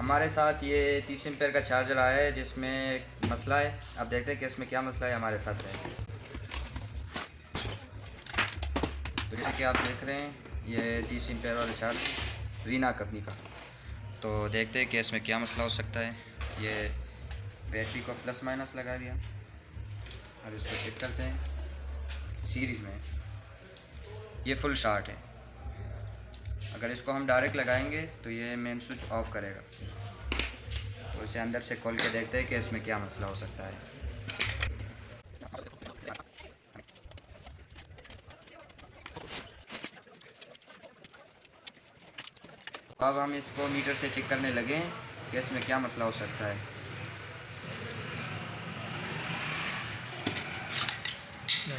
हमारे साथ ये 30 एम्पेयर का चार्जर आया है जिसमें मसला है। अब देखते हैं कि इसमें क्या मसला है हमारे साथ है। तो जैसे कि आप देख रहे हैं ये 30 एम्पेयर वाला चार्जर रीना कंपनी का। तो देखते हैं कि इसमें क्या मसला हो सकता है। ये बैटरी को प्लस माइनस लगा दिया और इसको चेक करते हैं। सीरीज़ में ये फुल शॉर्ट है। अगर इसको हम डायरेक्ट लगाएंगे तो ये मेन स्विच ऑफ करेगा। तो इसे अंदर से खोल के देखते हैं कि इसमें क्या मसला हो सकता है। अब हम इसको मीटर से चेक करने लगे कि इसमें क्या मसला हो सकता है।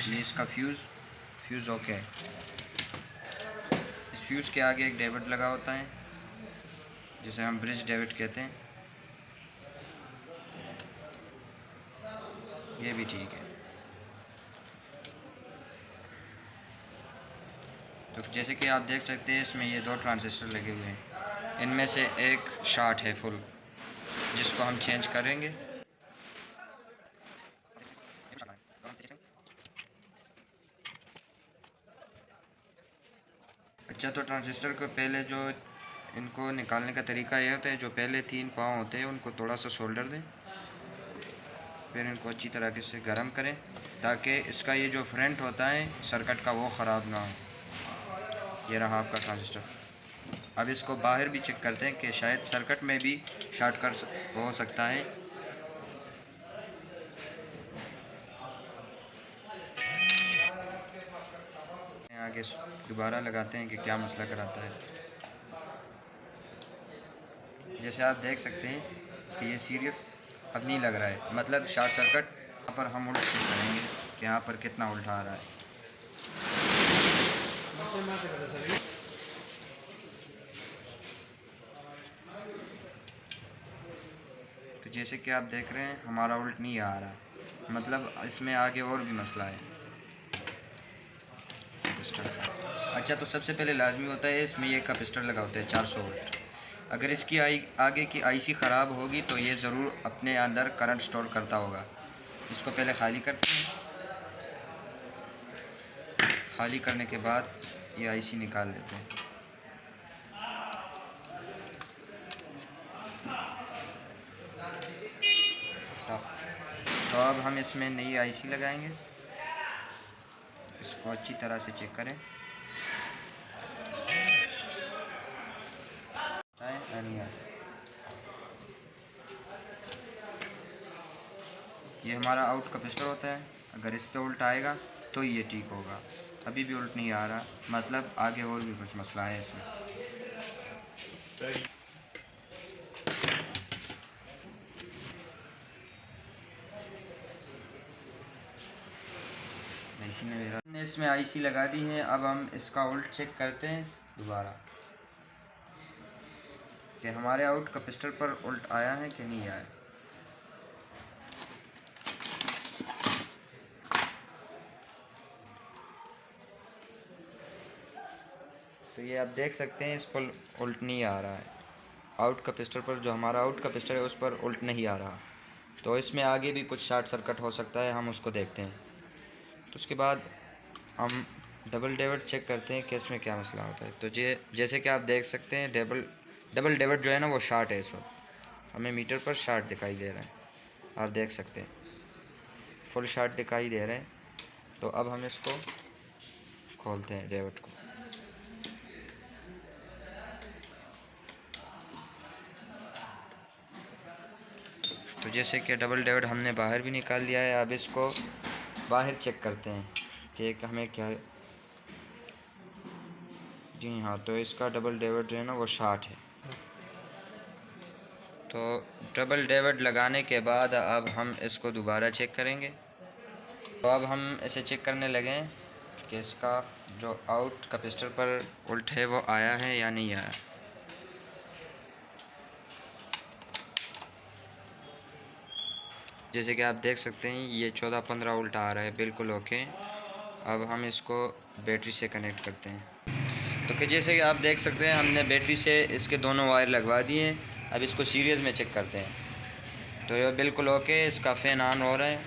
ये इसका फ्यूज़ ओके है। इस फ्यूज़ के आगे एक डेविड लगा होता है जिसे हम ब्रिज डेविड कहते हैं। ये भी ठीक है। तो जैसे कि आप देख सकते हैं इसमें ये 2 ट्रांजिस्टर लगे हुए हैं। इनमें से एक शॉर्ट है फुल, जिसको हम चेंज करेंगे। अच्छा, तो ट्रांजिस्टर को पहले जो इनको निकालने का तरीका ये होता है, जो पहले 3 पाँव होते हैं उनको थोड़ा सा सोल्डर दें, फिर इनको अच्छी तरह से गर्म करें ताकि इसका ये जो फ्रंट होता है सर्किट का वो ख़राब ना हो। ये रहा आपका ट्रांजिस्टर। अब इसको बाहर भी चेक करते हैं कि शायद सर्किट में भी शॉर्ट कर हो सकता है। आगे दोबारा लगाते हैं कि क्या मसला कराता है। जैसे आप देख सकते हैं कि ये सीरीज अब नहीं लग रहा है, मतलब शॉर्ट सर्किट। यहाँ पर हम उल्ट चेक करेंगे कि यहाँ पर कितना उल्टा आ रहा है। तो जैसे कि आप देख रहे हैं हमारा उल्ट नहीं आ रहा, मतलब इसमें आगे और भी मसला है। अच्छा, तो सबसे पहले लाजमी होता है इसमें ये कैपेसिटर लगा होता है 400 वोल्ट। अगर इसकी आगे की आईसी ख़राब होगी तो ये ज़रूर अपने अंदर करंट स्टोर करता होगा। इसको पहले खाली करते हैं। खाली करने के बाद ये आईसी निकाल लेते हैं। तो अब हम इसमें नई आईसी लगाएंगे। इसको अच्छी तरह से चेक करें। नहीं आता। ये हमारा आउट कैपेसिटर होता है। अगर इस पे उल्ट आएगा तो ये ठीक होगा। अभी भी उल्ट नहीं आ रहा, मतलब आगे और भी कुछ मसला है इसमें। आईसी ने मेरा इसमें आईसी लगा दी है। अब हम इसका उल्ट चेक करते हैं दोबारा कि हमारे आउट कैपेसिटर पर उल्ट आया है कि नहीं आया। तो ये आप देख सकते हैं इस पर उल्ट नहीं आ रहा है। आउट कैपेसिटर पर, जो हमारा आउट कैपेसिटर है, उस पर उल्ट नहीं आ रहा। तो इसमें आगे भी कुछ शॉर्ट सर्किट हो सकता है, हम उसको देखते हैं। तो उसके बाद हम डबल डेविड चेक करते हैं कि इसमें क्या मसला होता है। तो जैसे कि आप देख सकते हैं डबल डेविड जो है ना वो शॉर्ट है। इस वक्त हमें मीटर पर शॉर्ट दिखाई दे रहा है, आप देख सकते हैं फुल शॉर्ट दिखाई दे रहे हैं। तो अब हम इसको खोलते हैं डेविड को। तो जैसे कि डबल डेविड हमने बाहर भी निकाल दिया है। अब इसको बाहर चेक करते हैं कि हमें क्या। जी हाँ, तो इसका डबल डेविड जो है ना वो शॉर्ट है। तो डबल डेविड लगाने के बाद अब हम इसको दोबारा चेक करेंगे। तो अब हम इसे चेक करने लगे कि इसका जो आउट कैपेसिटर पर उल्ट है वो आया है या नहीं आया। जैसे कि आप देख सकते हैं ये 14-15 उल्टा आ रहा है, बिल्कुल ओके। अब हम इसको बैटरी से कनेक्ट करते हैं। तो कि जैसे कि आप देख सकते हैं हमने बैटरी से इसके दोनों वायर लगवा दिए हैं। अब इसको सीरीज में चेक करते हैं। तो ये बिल्कुल ओके, इसका फ़ैन ऑन हो रहा है।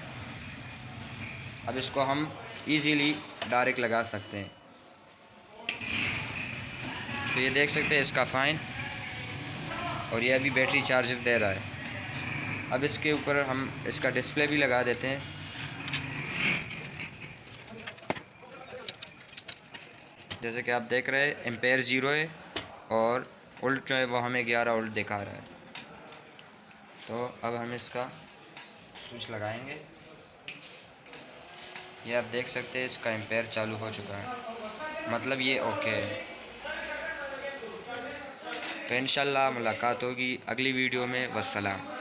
अब इसको हम इजीली डायरेक्ट लगा सकते हैं। तो ये देख सकते हैं इसका फ़ाइन, और ये अभी बैटरी चार्जर दे रहा है। अब इसके ऊपर हम इसका डिस्प्ले भी लगा देते हैं। जैसे कि आप देख रहे हैं एम्पेयर 0 है और वोल्ट जो है वो हमें 11 वोल्ट दिखा रहा है। तो अब हम इसका स्विच लगाएंगे। ये आप देख सकते हैं इसका एम्पेयर चालू हो चुका है, मतलब ये ओके है। तो इंशाल्लाह मुलाकात होगी अगली वीडियो में। वस्सलाम।